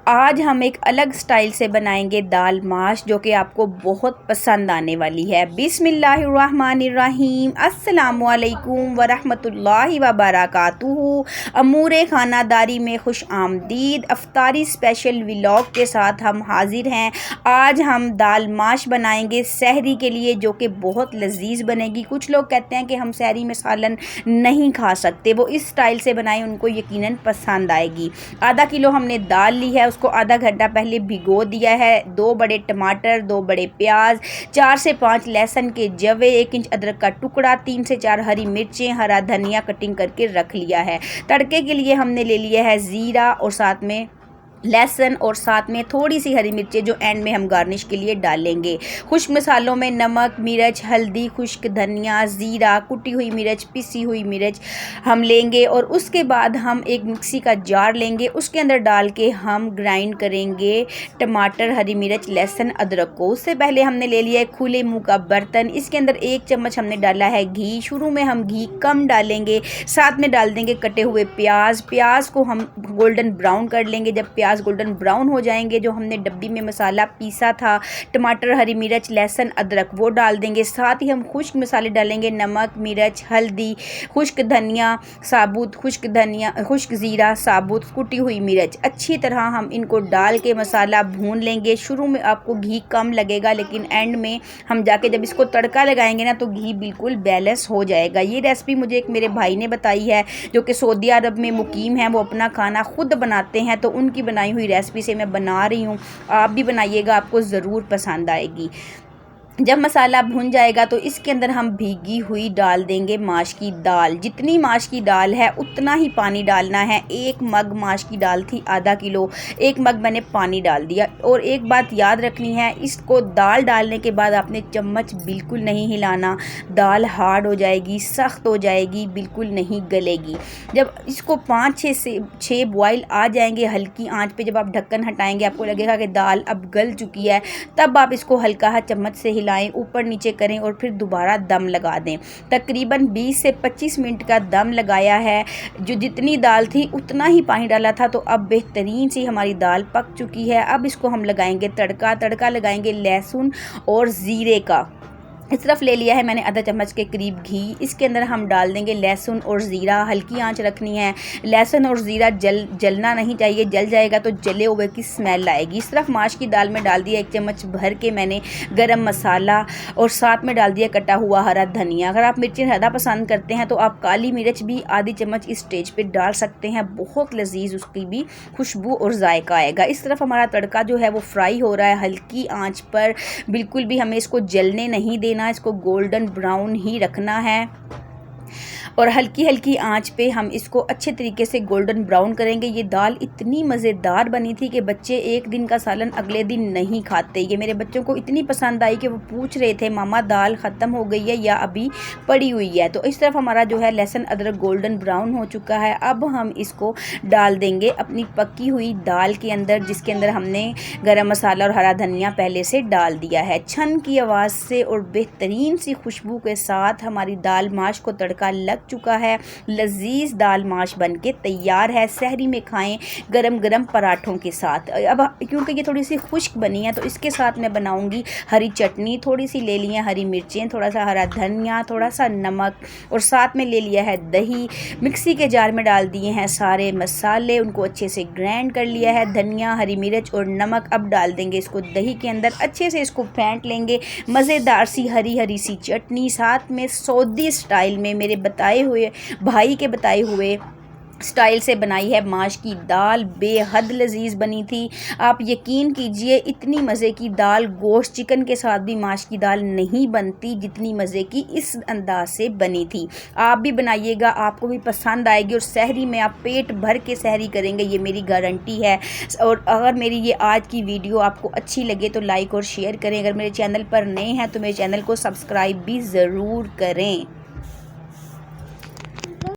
आज हम एक अलग स्टाइल से बनाएंगे दाल माश जो कि आपको बहुत पसंद आने वाली है। बिस्मिल्लाहिर्रहमानिर्रहीम, अस्सलामुअलैकुम वरहमतुल्लाहि वबरकातुहू। अमूरे खानादारी में खुश आमदीद। अफ्तारी स्पेशल व्लॉग के साथ हम हाजिर हैं। आज हम दाल माश बनाएंगे सहरी के लिए, जो कि बहुत लजीज बनेगी। कुछ लोग कहते हैं कि हम सहरी में सालन नहीं खा सकते, वो इस स्टाइल से बनाएं, उनको यकीनन पसंद आएगी। आधा किलो हमने दाल ली है, उसको आधा घंटा पहले भिगो दिया है। 2 बड़े टमाटर, 2 बड़े प्याज, 4 से 5 लहसुन के जवे, 1 इंच अदरक का टुकड़ा, 3 से 4 हरी मिर्चें, हरा धनिया कटिंग करके रख लिया है। तड़के के लिए हमने ले लिया है ज़ीरा और साथ में लहसुन और साथ में थोड़ी सी हरी मिर्चें जो एंड में हम गार्निश के लिए डालेंगे। खुश्क मसालों में नमक, मिर्च, हल्दी, खुश्क धनिया, ज़ीरा, कुटी हुई मिर्च, पिसी हुई मिर्च हम लेंगे और उसके बाद हम एक मिक्सी का जार लेंगे, उसके अंदर डाल के हम ग्राइंड करेंगे टमाटर, हरी मिर्च, लहसुन, अदरक को। उससे पहले हमने ले लिया है खुले मुँह का बर्तन, इसके अंदर 1 चम्मच हमने डाला है घी। शुरू में हम घी कम डालेंगे, साथ में डाल देंगे कटे हुए प्याज को हम गोल्डन ब्राउन कर लेंगे। जब प्याज गोल्डन ब्राउन हो जाएंगे, जो हमने डब्बी में मसाला पीसा था, टमाटर, हरी मिर्च, लहसुन, अदरक, वो डाल देंगे। साथ ही हम खुश्क मसाले डालेंगे, नमक, मिर्च, हल्दी, खुश्क धनिया साबुत, खुश्क ज़ीरा साबुत, कुटी हुई मिर्च। अच्छी तरह हम इनको डाल के मसाला भून लेंगे। शुरू में आपको घी कम लगेगा, लेकिन एंड में हम जाके जब इसको तड़का लगाएंगे ना, तो घी बिल्कुल बैलेंस हो जाएगा। ये रेसिपी मुझे एक मेरे भाई ने बताई है, जो कि सऊदी अरब में मुकीम है। वो अपना खाना खुद बनाते हैं, तो उनकी बनाई हुई रेसिपी से मैं बना रही हूँ। आप भी बनाइएगा, आपको ज़रूर पसंद आएगी। जब मसाला भुन जाएगा तो इसके अंदर हम भीगी हुई डाल देंगे माश की दाल। जितनी माश की दाल है उतना ही पानी डालना है। 1 मग माश की दाल थी, आधा किलो, 1 मग मैंने पानी डाल दिया। और एक बात याद रखनी है, इसको दाल डालने के बाद आपने चम्मच बिल्कुल नहीं हिलाना, दाल हार्ड हो जाएगी, सख्त हो जाएगी, बिल्कुल नहीं गलेगी। जब इसको 5-6 से 6 बॉयल आ जाएंगे हल्की आंच पे, जब आप ढक्कन हटाएंगे आपको लगेगा कि दाल अब गल चुकी है, तब आप इसको हल्का चम्मच से लाएं, ऊपर नीचे करें और फिर दोबारा दम लगा दें। तकरीबन 20 से 25 मिनट का दम लगाया है। जो जितनी दाल थी उतना ही पानी डाला था, तो अब बेहतरीन सी हमारी दाल पक चुकी है। अब इसको हम लगाएंगे तड़का लगाएंगे लहसुन और ज़ीरे का। इस तरफ ले लिया है मैंने आधा चम्मच के करीब घी। इसके अंदर हम डाल देंगे लहसुन और ज़ीरा। हल्की आंच रखनी है। लहसुन और ज़ीरा जलना नहीं चाहिए, जल जाएगा तो जले हुए की स्मेल आएगी। इस तरफ माश की दाल में डाल दिया 1 चम्मच भर के मैंने गरम मसाला और साथ में डाल दिया कटा हुआ हरा धनिया। अगर आप मिर्चें ज़्यादा पसंद करते हैं तो आप काली मिर्च भी आधी चम्मच इस स्टेज पर डाल सकते हैं, बहुत लजीज उसकी भी खुशबू और जायका आएगा। इस तरफ हमारा तड़का जो है वो फ्राई हो रहा है हल्की आँच पर। बिल्कुल भी हमें इसको जलने नहीं देना, इसको गोल्डन ब्राउन ही रखना है और हल्की आंच पे हम इसको अच्छे तरीके से गोल्डन ब्राउन करेंगे। ये दाल इतनी मज़ेदार बनी थी कि बच्चे एक दिन का सालन अगले दिन नहीं खाते। ये मेरे बच्चों को इतनी पसंद आई कि वो पूछ रहे थे, मामा दाल ख़त्म हो गई है या अभी पड़ी हुई है। तो इस तरफ हमारा जो है लहसुन अदरक गोल्डन ब्राउन हो चुका है। अब हम इसको डाल देंगे अपनी पकी हुई दाल के अंदर, जिसके अंदर हमने गरम मसाला और हरा धनिया पहले से डाल दिया है। छन की आवाज़ से और बेहतरीन सी खुशबू के साथ हमारी दाल माश को तड़का लग चुका है। लजीज दाल माश बनके तैयार है। सहरी में खाएं गरम गरम पराठों के साथ। अब क्योंकि ये थोड़ी सी खुश्क बनी है, तो इसके साथ मैं बनाऊंगी हरी चटनी। थोड़ी सी ले ली है हरी मिर्चें, थोड़ा सा हरा धनिया, थोड़ा सा नमक और साथ में ले लिया है दही। मिक्सी के जार में डाल दिए हैं सारे मसाले, उनको अच्छे से ग्राइंड कर लिया है। धनिया, हरी मिर्च और नमक अब डाल देंगे इसको दही के अंदर। अच्छे से इसको फेंट लेंगे। मज़ेदार सी हरी सी चटनी, साथ में सऊदी स्टाइल में मेरे भाई के बताए हुए स्टाइल से बनाई है माश की दाल। बेहद लजीज बनी थी। आप यकीन कीजिए, इतनी मज़े की दाल गोश्त चिकन के साथ भी माश की दाल नहीं बनती जितनी मज़े की इस अंदाज से बनी थी। आप भी बनाइएगा, आपको भी पसंद आएगी और सहरी में आप पेट भर के सहरी करेंगे, ये मेरी गारंटी है। और अगर मेरी ये आज की वीडियो आपको अच्छी लगे तो लाइक और शेयर करें। अगर मेरे चैनल पर नए हैं तो मेरे चैनल को सब्सक्राइब भी ज़रूर करें।